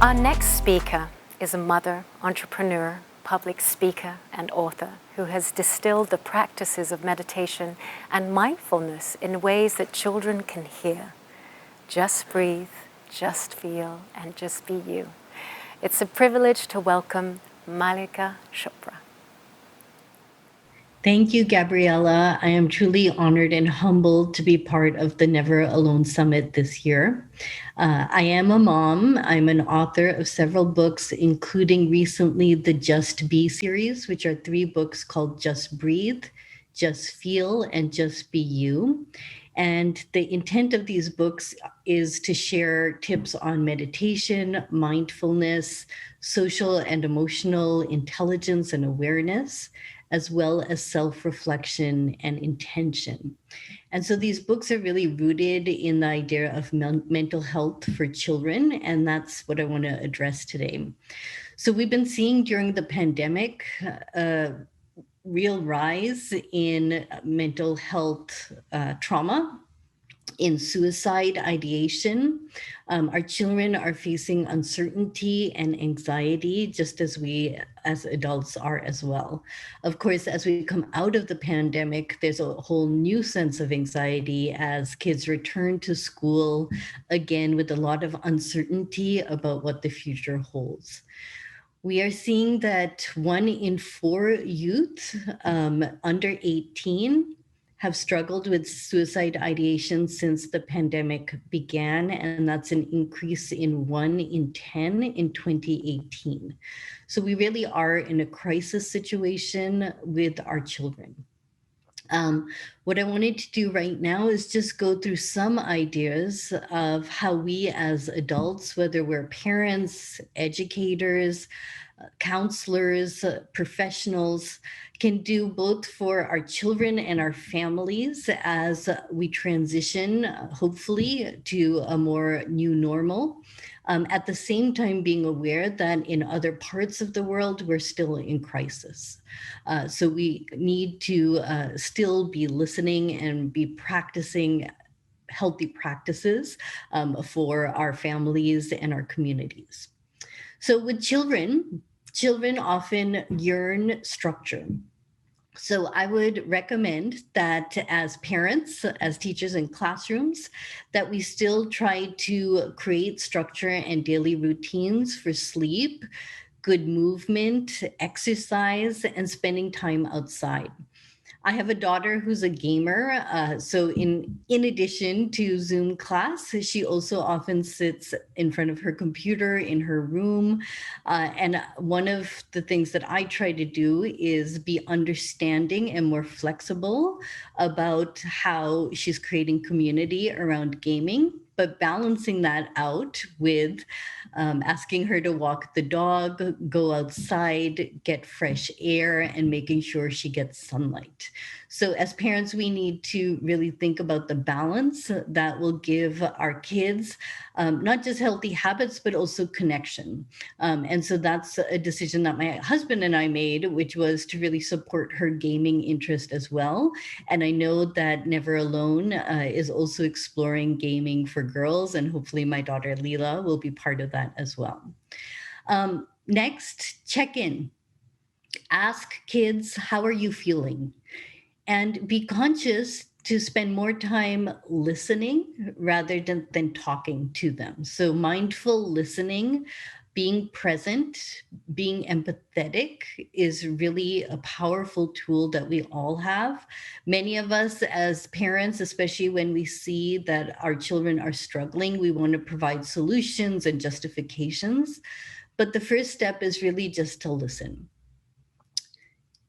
Our next speaker is a mother, entrepreneur, public speaker, and author who has distilled the practices of meditation and mindfulness in ways that children can hear. Just breathe, just feel, and just be you. It's a privilege to welcome Mallika Chopra. Thank you, Gabriella. I am truly honored and humbled to be part of the Never Alone Summit this year. I am a mom. I'm an author of several books, including recently the Just Be series, which are 3 books called Just Breathe, Just Feel, and Just Be You. And the intent of these books is to share tips on meditation, mindfulness, social and emotional intelligence and awareness, as well as self-reflection and intention. And so these books are really rooted in the idea of mental health for children, and that's what I want to address today. So we've been seeing during the pandemic a real rise in mental health trauma, in suicide ideation. Our children are facing uncertainty and anxiety, just as we as adults are as well. Of course, as we come out of the pandemic, there's a whole new sense of anxiety as kids return to school, again, with a lot of uncertainty about what the future holds. We are seeing that 1 in 4 youth under 18 have struggled with suicide ideation since the pandemic began, and that's an increase in 1 in 10 in 2018. So we really are in a crisis situation with our children. What I wanted to do right now is just go through some ideas of how we as adults, whether we're parents, educators, counselors, professionals, can do both for our children and our families as we transition, hopefully, to a more new normal. At the same time, being aware that in other parts of the world, we're still in crisis. So we need to still be listening and be practicing healthy practices for our families and our communities. So with children often yearn structure. So I would recommend that as parents, as teachers in classrooms, that we still try to create structure and daily routines for sleep, good movement, exercise, and spending time outside. I have a daughter who's a gamer. So in addition to Zoom class, she also often sits in front of her computer in her room. And one of the things that I try to do is be understanding and more flexible about how she's creating community around gaming, but balancing that out with asking her to walk the dog, go outside, get fresh air, and making sure she gets sunlight. So as parents, we need to really think about the balance that will give our kids not just healthy habits, but also connection. And so that's a decision that my husband and I made, which was to really support her gaming interest as well. And I know that Never Alone is also exploring gaming for girls, and hopefully my daughter Leela will be part of that as well. Next, check in. Ask kids, how are you feeling? And be conscious to spend more time listening rather than talking to them. So mindful listening, being present, being empathetic is really a powerful tool that we all have. Many of us as parents, especially when we see that our children are struggling, we want to provide solutions and justifications. But the first step is really just to listen.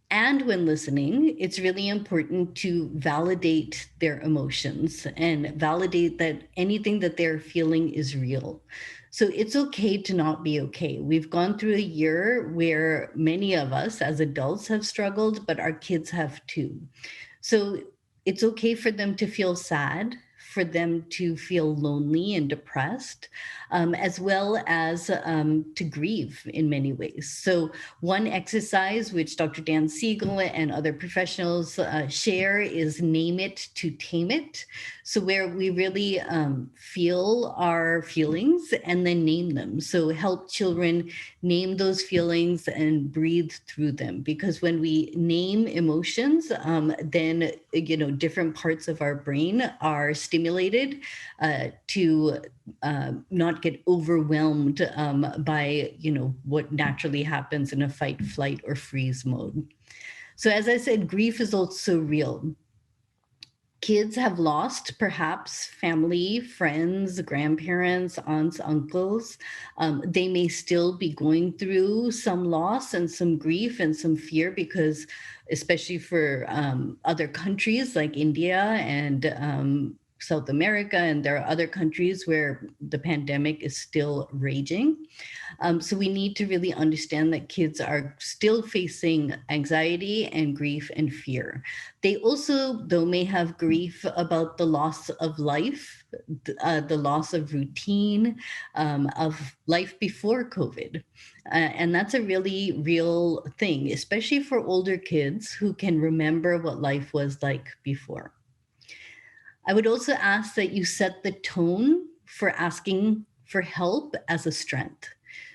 And when listening, it's really important to validate their emotions and validate that anything that they're feeling is real. So it's okay to not be okay. We've gone through a year where many of us as adults have struggled, but our kids have too. So it's okay for them to feel sad, for them to feel lonely and depressed, as well as to grieve in many ways. So, one exercise which Dr. Dan Siegel and other professionals share is name it to tame it. So, where we really feel our feelings and then name them. So, help children name those feelings and breathe through them. Because when we name emotions, then, different parts of our brain are stimulated to not get overwhelmed by, what naturally happens in a fight, flight, or freeze mode. So, as I said, grief is also real. Kids have lost perhaps family, friends, grandparents, aunts, uncles. They may still be going through some loss and some grief and some fear because, especially for other countries like India and South America, and there are other countries where the pandemic is still raging. So we need to really understand that kids are still facing anxiety and grief and fear. They also, though, may have grief about the loss of life, the loss of routine, of life before COVID. And that's a really real thing, especially for older kids who can remember what life was like before. I would also ask that you set the tone for asking for help as a strength.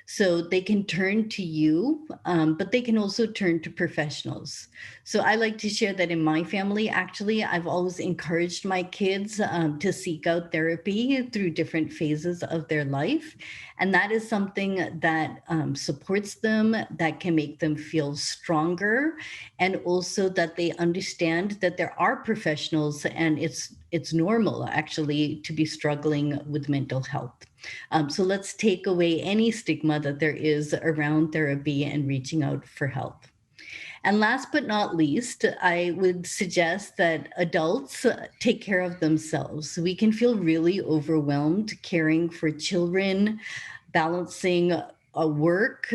So they can turn to you, but they can also turn to professionals. So I like to share that in my family, actually, I've always encouraged my kids to seek out therapy through different phases of their life. And that is something that supports them, that can make them feel stronger, and also that they understand that there are professionals and it's normal actually to be struggling with mental health. So let's take away any stigma that there is around therapy and reaching out for help. And last but not least, I would suggest that adults take care of themselves. We can feel really overwhelmed caring for children, balancing work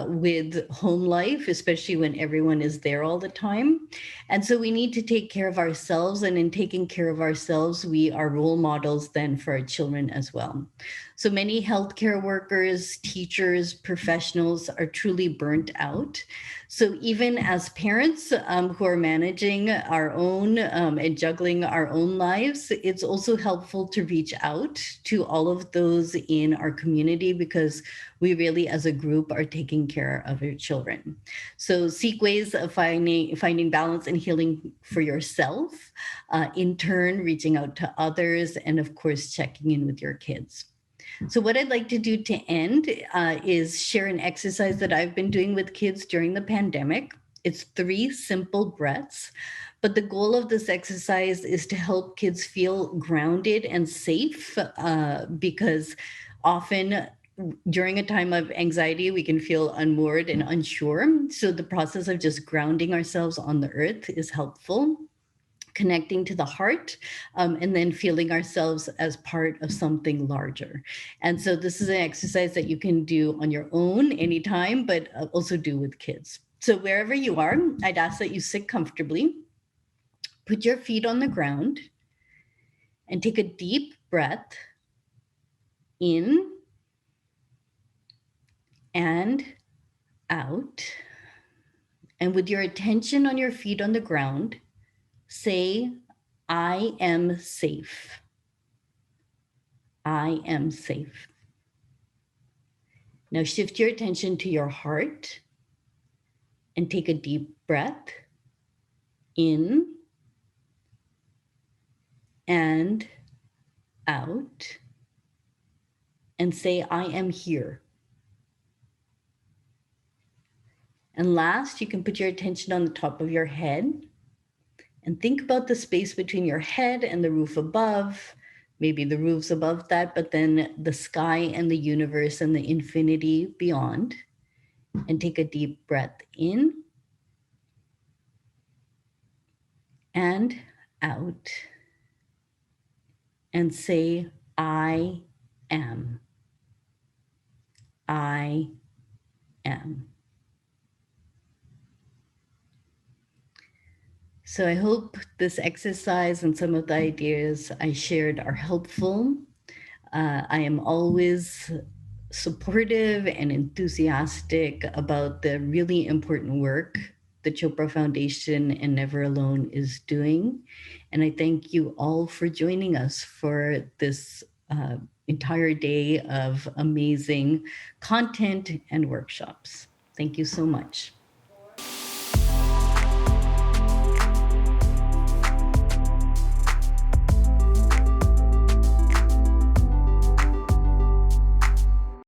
with home life, especially when everyone is there all the time. And so we need to take care of ourselves. And in taking care of ourselves, we are role models then for our children as well. So many healthcare workers, teachers, professionals are truly burnt out. So even as parents who are managing our own and juggling our own lives, it's also helpful to reach out to all of those in our community because we really, as a group, are taking care of your children. So seek ways of finding balance and healing for yourself, in turn, reaching out to others, and of course, checking in with your kids. So what I'd like to do to end is share an exercise that I've been doing with kids during the pandemic. It's 3 simple breaths, but the goal of this exercise is to help kids feel grounded and safe because often during a time of anxiety, we can feel unmoored and unsure. So the process of just grounding ourselves on the earth is helpful, connecting to the heart, and then feeling ourselves as part of something larger. And so this is an exercise that you can do on your own anytime, but also do with kids. So wherever you are, I'd ask that you sit comfortably, put your feet on the ground, and take a deep breath in and out. And with your attention on your feet on the ground, say, I am safe. I am safe. Now shift your attention to your heart and take a deep breath in and out and say, I am here. And last, you can put your attention on the top of your head and think about the space between your head and the roof above. Maybe the roof's above that, but then the sky and the universe and the infinity beyond. And take a deep breath in and out and say, I am. I am. So I hope this exercise and some of the ideas I shared are helpful. I am always supportive and enthusiastic about the really important work the Chopra Foundation and Never Alone is doing. And I thank you all for joining us for this entire day of amazing content and workshops. Thank you so much.